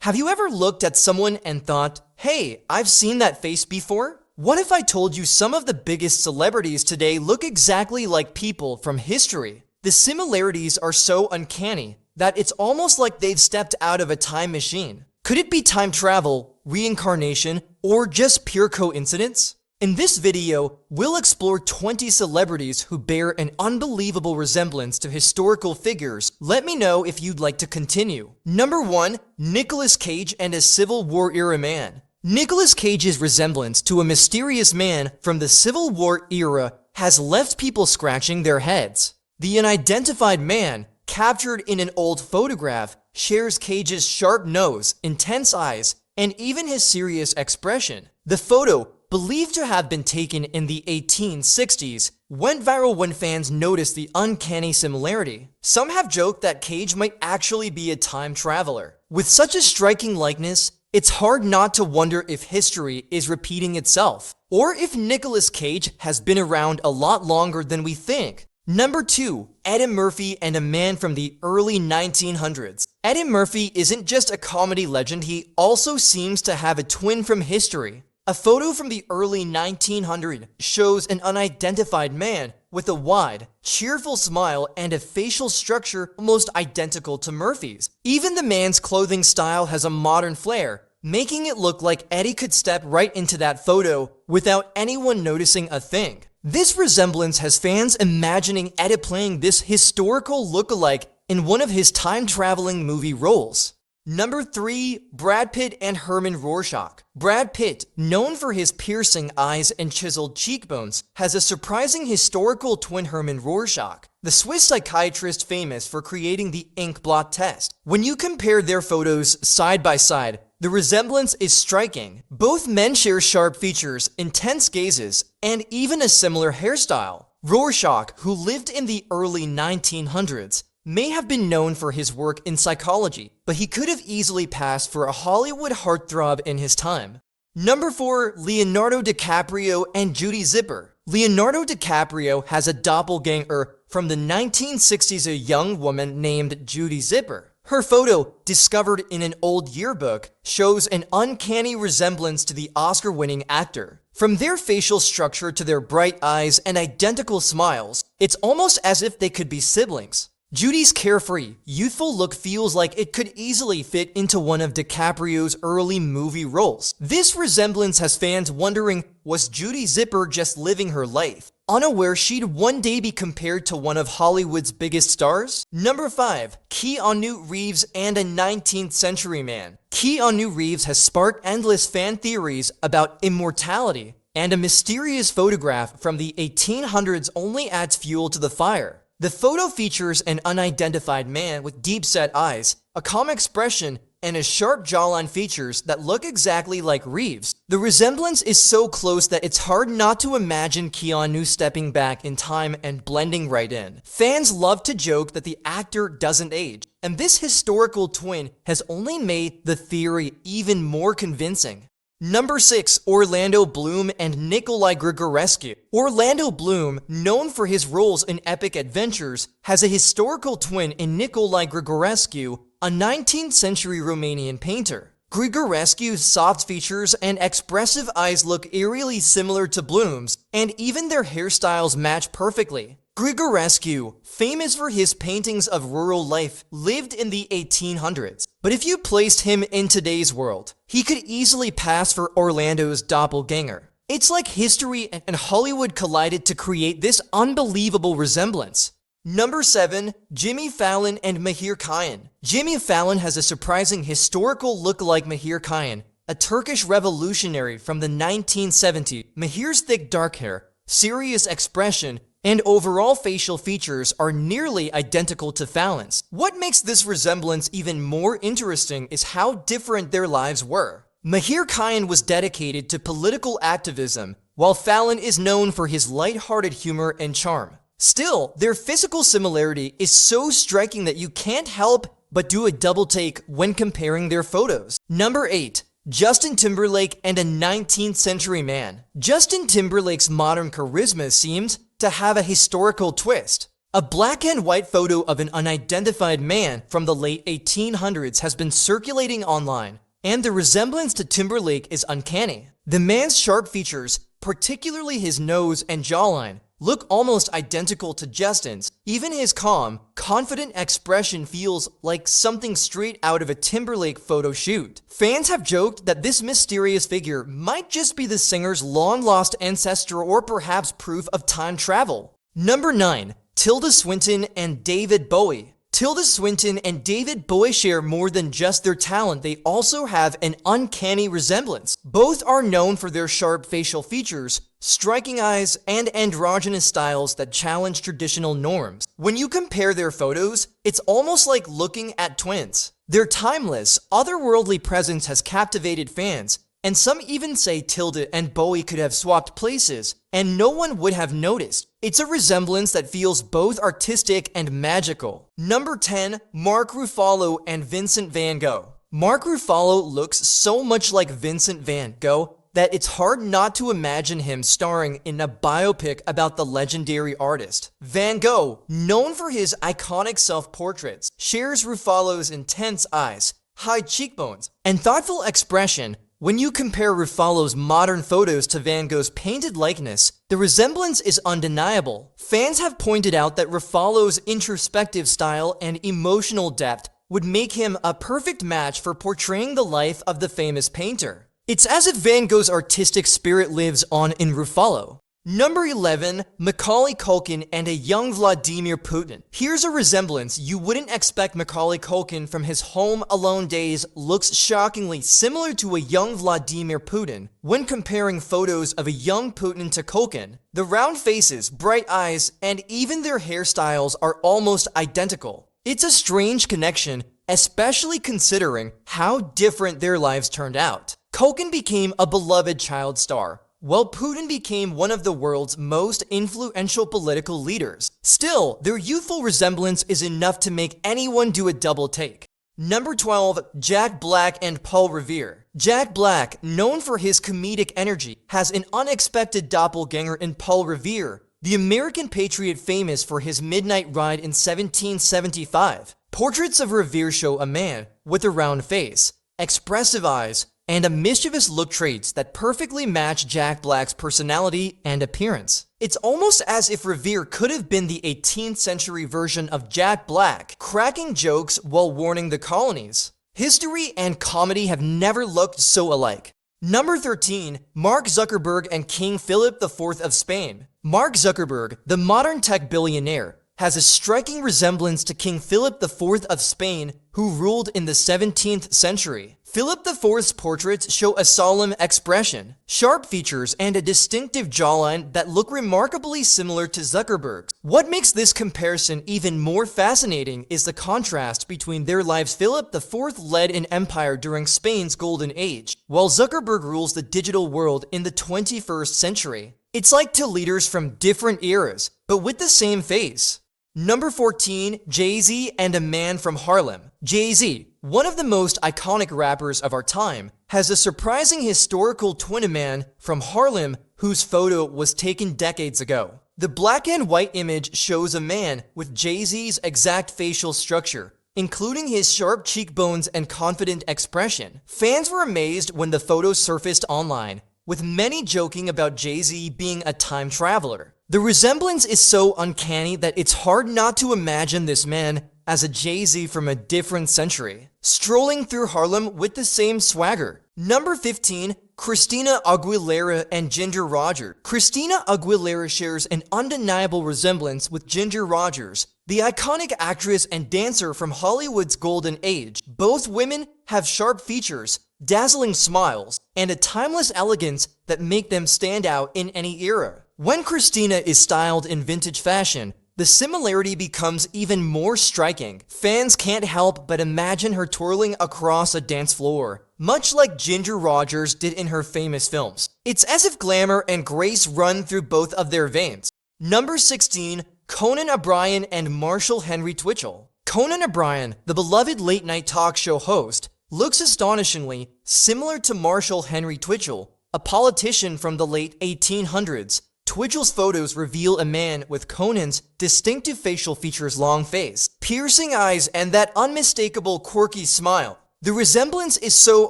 Have you ever looked at someone and thought, hey, I've seen that face before? What if I told you some of the biggest celebrities today look exactly like people from history? The similarities are so uncanny that it's almost like they've stepped out of a time machine. Could it be time travel, reincarnation, or just pure coincidence? In this video, we'll explore 20 celebrities who bear an unbelievable resemblance to historical figures. Let me know if you'd like to continue. Number 1. Nicolas Cage and a Civil War era man. Nicolas Cage's resemblance to a mysterious man from the Civil War era has left people scratching their heads. The unidentified man, captured in an old photograph, shares Cage's sharp nose, intense eyes, and even his serious expression. The photo, believed to have been taken in the 1860s, went viral when fans noticed the uncanny similarity. Some have joked that Cage might actually be a time traveler. With such a striking likeness, it's hard not to wonder if history is repeating itself, or if Nicolas Cage has been around a lot longer than we think. Number 2. Eddie Murphy and a man from the early 1900s. Eddie Murphy isn't just a comedy legend, he also seems to have a twin from history. A photo from the early 1900s shows an unidentified man with a wide, cheerful smile and a facial structure almost identical to Murphy's. Even the man's clothing style has a modern flair, making it look like Eddie could step right into that photo without anyone noticing a thing. This resemblance has fans imagining Eddie playing this historical look-alike in one of his time-traveling movie roles. Number 3. Brad Pitt and Herman Rorschach. Brad Pitt, known for his piercing eyes and chiseled cheekbones, has a surprising historical twin, Herman Rorschach, the Swiss psychiatrist famous for creating the ink blot test. When you compare their photos side by side, the resemblance is striking. Both men share sharp features, intense gazes, and even a similar hairstyle. Rorschach, who lived in the early 1900s, may have been known for his work in psychology, but he could have easily passed for a Hollywood heartthrob in his time. Number 4. Leonardo DiCaprio and Judy Zipper. Leonardo DiCaprio has a doppelganger from the 1960s, a young woman named Judy Zipper. Her photo, discovered in an old yearbook, shows an uncanny resemblance to the Oscar-winning actor. From their facial structure to their bright eyes and identical smiles, it's almost as if they could be siblings. Judy's carefree, youthful look feels like it could easily fit into one of DiCaprio's early movie roles. This resemblance has fans wondering, was Judy Zipper just living her life, unaware she'd one day be compared to one of Hollywood's biggest stars? Number 5. Keanu Reeves and a 19th century man. Keanu Reeves has sparked endless fan theories about immortality, and a mysterious photograph from the 1800s only adds fuel to the fire. The photo features an unidentified man with deep-set eyes, a calm expression, and a sharp jawline features that look exactly like Reeves. The resemblance is so close that it's hard not to imagine Keanu stepping back in time and blending right in. Fans love to joke that the actor doesn't age, and this historical twin has only made the theory even more convincing. Number 6. Orlando Bloom and Nikolai Grigorescu. Orlando Bloom, known for his roles in epic adventures, has a historical twin in Nikolai Grigorescu, a 19th century Romanian painter. Grigorescu's soft features and expressive eyes look eerily similar to Bloom's, and even their hairstyles match perfectly. Grigorescu, famous for his paintings of rural life, lived in the 1800s. But if you placed him in today's world, he could easily pass for Orlando's doppelganger. It's like history and Hollywood collided to create this unbelievable resemblance. Number 7. Jimmy Fallon and Mahir Kayhan. Jimmy Fallon has a surprising historical look like Mahir Kayhan, a Turkish revolutionary from the 1970s. Mahir's thick dark hair, serious expression, and overall facial features are nearly identical to Fallon's. What makes this resemblance even more interesting is how different their lives were. Mahir Kayhan was dedicated to political activism, while Fallon is known for his light-hearted humor and charm. Still, their physical similarity is so striking that you can't help but do a double take when comparing their photos. Number 8. Justin Timberlake and a 19th century man. Justin Timberlake's modern charisma seems to have a historical twist. A black and white photo of an unidentified man from the late 1800s has been circulating online, and the resemblance to Timberlake is uncanny. The man's sharp features, particularly his nose and jawline, look almost identical to Justin's. Even his calm, confident expression feels like something straight out of a Timberlake photo shoot. Fans have joked that this mysterious figure might just be the singer's long-lost ancestor or perhaps proof of time travel. Number 9. Tilda Swinton and David Bowie. Tilda Swinton and David Bowie share more than just their talent, they also have an uncanny resemblance. Both are known for their sharp facial features, striking eyes, and androgynous styles that challenge traditional norms. When you compare their photos, it's almost like looking at twins. Their timeless, otherworldly presence has captivated fans, and some even say Tilda and Bowie could have swapped places, and no one would have noticed. It's a resemblance that feels both artistic and magical. Number 10. Mark Ruffalo and Vincent van Gogh. Mark Ruffalo looks so much like Vincent van Gogh that it's hard not to imagine him starring in a biopic about the legendary artist. Van Gogh, known for his iconic self-portraits, shares Ruffalo's intense eyes, high cheekbones, and thoughtful expression. When you compare Ruffalo's modern photos to Van Gogh's painted likeness, the resemblance is undeniable. Fans have pointed out that Ruffalo's introspective style and emotional depth would make him a perfect match for portraying the life of the famous painter. It's as if Van Gogh's artistic spirit lives on in Ruffalo. Number 11. Macaulay Culkin and a young Vladimir Putin. Here's a resemblance you wouldn't expect. Macaulay Culkin from his Home Alone days looks shockingly similar to a young Vladimir Putin. When comparing photos of a young Putin to Culkin, the round faces, bright eyes, and even their hairstyles are almost identical. It's a strange connection, especially considering how different their lives turned out. Culkin became a beloved child star, while Putin became one of the world's most influential political leaders. Still, their youthful resemblance is enough to make anyone do a double take. Number 12. Jack Black and Paul Revere. Jack Black, known for his comedic energy, has an unexpected doppelganger in Paul Revere, the American patriot famous for his midnight ride in 1775. Portraits of Revere show a man with a round face, expressive eyes, and a mischievous look, traits that perfectly match Jack Black's personality and appearance. It's almost as if Revere could have been the 18th century version of Jack Black, cracking jokes while warning the colonies. History and comedy have never looked so alike. Number 13. Mark Zuckerberg and King Philip IV of Spain. Mark Zuckerberg, the modern tech billionaire, has a striking resemblance to King Philip IV of Spain, who ruled in the 17th century. Philip IV's portraits show a solemn expression, sharp features, and a distinctive jawline that look remarkably similar to Zuckerberg's. What makes this comparison even more fascinating is the contrast between their lives. Philip IV led an empire during Spain's golden age, while Zuckerberg rules the digital world in the 21st century. It's like two leaders from different eras, but with the same face. Number 14. Jay-Z and a man from Harlem. Jay-Z, one of the most iconic rappers of our time, has a surprising historical twin man from Harlem whose photo was taken decades ago. The black and white image shows a man with Jay-Z's exact facial structure, including his sharp cheekbones and confident expression. Fans were amazed when the photo surfaced online, with many joking about Jay-Z being a time traveler. The resemblance is so uncanny that it's hard not to imagine this man as a Jay-Z from a different century, strolling through Harlem with the same swagger. Number 15. Christina Aguilera and Ginger Rogers. Christina Aguilera shares an undeniable resemblance with Ginger Rogers, the iconic actress and dancer from Hollywood's golden age. Both women have sharp features, dazzling smiles, and a timeless elegance that make them stand out in any era. When Christina is styled in vintage fashion, the similarity becomes even more striking. Fans can't help but imagine her twirling across a dance floor, much like Ginger Rogers did in her famous films. It's as if glamour and grace run through both of their veins. Number 16. Conan O'Brien and Marshall Henry Twitchell. Conan O'Brien, the beloved late-night talk show host, looks astonishingly similar to Marshall Henry Twitchell, a politician from the late 1800s. Twigell's photos reveal a man with Conan's distinctive facial features, long face, piercing eyes, and that unmistakable quirky smile. The resemblance is so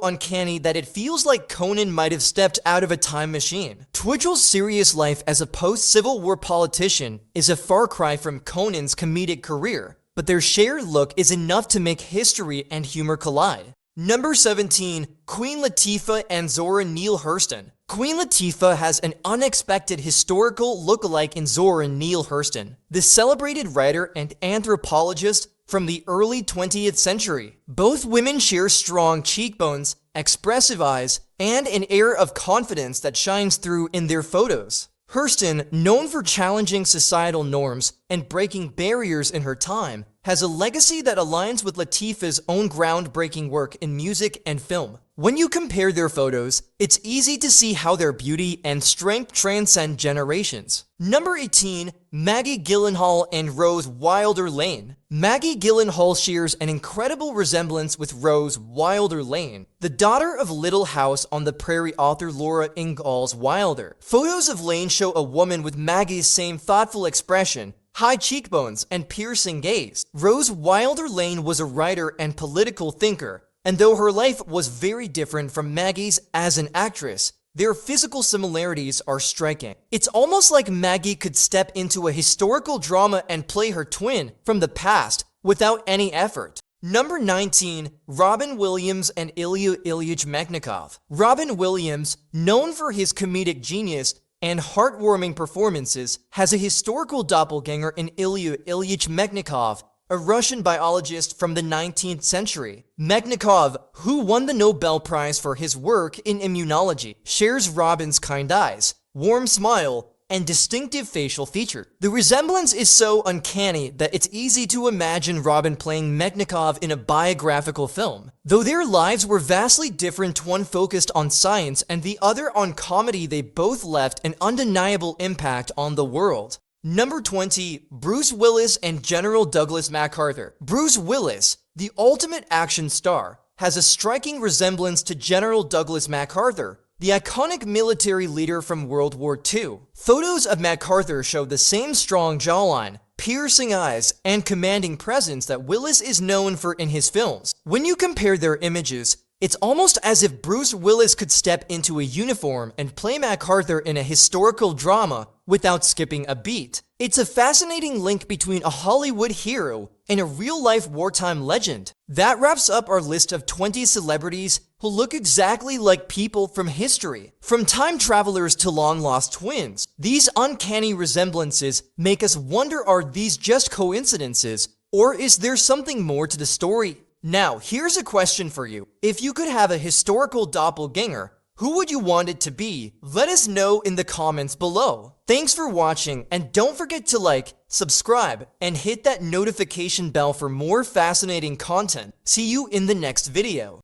uncanny that it feels like Conan might have stepped out of a time machine. Twigell's serious life as a post-Civil War politician is a far cry from Conan's comedic career, but their shared look is enough to make history and humor collide. Number 17. Queen Latifah and Zora Neale Hurston. Queen Latifah has an unexpected historical look-alike in Zora Neale Hurston, the celebrated writer and anthropologist from the early 20th century. Both women share strong cheekbones, expressive eyes, and an air of confidence that shines through in their photos. Hurston, known for challenging societal norms and breaking barriers in her time, has a legacy that aligns with Latifah's own groundbreaking work in music and film. When you compare their photos, it's easy to see how their beauty and strength transcend generations. Number 18. Maggie Gyllenhaal and Rose Wilder-Lane. Maggie Gyllenhaal shares an incredible resemblance with Rose Wilder-Lane, the daughter of Little House on the Prairie author Laura Ingalls Wilder. Photos of Lane show a woman with Maggie's same thoughtful expression, high cheekbones, and piercing gaze. Rose Wilder-Lane was a writer and political thinker, and though her life was very different from Maggie's as an actress, their physical similarities are striking. It's almost like Maggie could step into a historical drama and play her twin from the past without any effort. Number 19. Robin Williams and Ilya Ilyich Mechnikov. Robin Williams, known for his comedic genius and heartwarming performances, has a historical doppelganger in Ilya Ilyich Mechnikov, a Russian biologist from the 19th century. Mechnikov, who won the Nobel Prize for his work in immunology, shares Robin's kind eyes, warm smile, and distinctive facial features. The resemblance is so uncanny that it's easy to imagine Robin playing Mechnikov in a biographical film. Though their lives were vastly different, one focused on science and the other on comedy, they both left an undeniable impact on the world. Number 20. Bruce Willis and General Douglas MacArthur. Bruce Willis, the ultimate action star, has a striking resemblance to General Douglas MacArthur, the iconic military leader from World War II. Photos of MacArthur show the same strong jawline, piercing eyes, and commanding presence that Willis is known for in his films. When you compare their images, it's almost as if Bruce Willis could step into a uniform and play MacArthur in a historical drama without skipping a beat. It's a fascinating link between a Hollywood hero and a real-life wartime legend. That wraps up our list of 20 celebrities who look exactly like people from history. From time travelers to long-lost twins, these uncanny resemblances make us wonder, are these just coincidences, or is there something more to the story? Now, here's a question for you. If you could have a historical doppelganger, who would you want it to be? Let us know in the comments below. Thanks for watching, and don't forget to like, subscribe, and hit that notification bell for more fascinating content. See you in the next video.